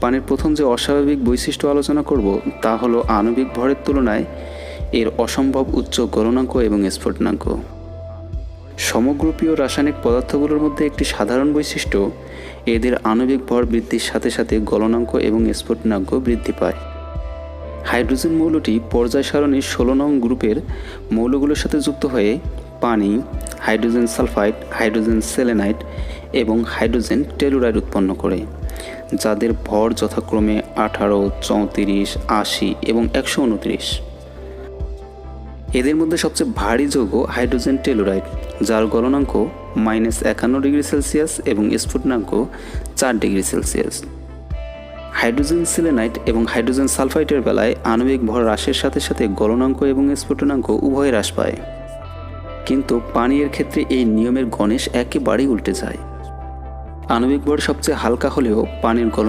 পানির প্রথম যে অস্বাভাবিক বৈশিষ্ট্য আলোচনা করব তা হলো আণবিক ভরের তুলনায় এর অসম্ভব উচ্চ গলনাঙ্ক এবং স্ফুটনাঙ্ক। সমগ্রপীয় রাসায়নিক পদার্থগুলোর মধ্যে একটি সাধারণ বৈশিষ্ট্য এদের আণবিক ভর বৃদ্ধির সাথে সাথে গলনাঙ্ক এবং স্ফুটনাঙ্ক বৃদ্ধি পায়। হাইড্রোজেন মৌলটি পর্যায় সারণীর 16 নং গ্রুপের মৌলগুলোর সাথে যুক্ত হয়ে পানি, হাইড্রোজেন সালফাইড, হাইড্রোজেন সেলেনাইড এবং হাইড্রোজেন টেলুরাইড উৎপন্ন করে, যাদের ভর যথাক্রমে 18, 34, 80 এবং 129। এদের মধ্যে সবচেয়ে ভারী যৌগ হাইড্রোজেন টেলুরাইড, যার গলনাঙ্ক -51 ডিগ্রি সেলসিয়াস এবং স্ফুটনাঙ্ক 4 ডিগ্রি সেলসিয়াস। হাইড্রোজেন সেলেনাইড এবং হাইড্রোজেন সালফাইডের বেলায় আণবিক ভর হ্রাসের সাথে সাথে গলনাঙ্ক এবং স্ফুটনাঙ্ক উভয় হ্রাস পায়, কিন্তু পানির ক্ষেত্রে এই নিয়মের গণেশ একেবারেই উল্টে যায়। আণবিক ভর সবচেয়ে হালকা হলেও পানির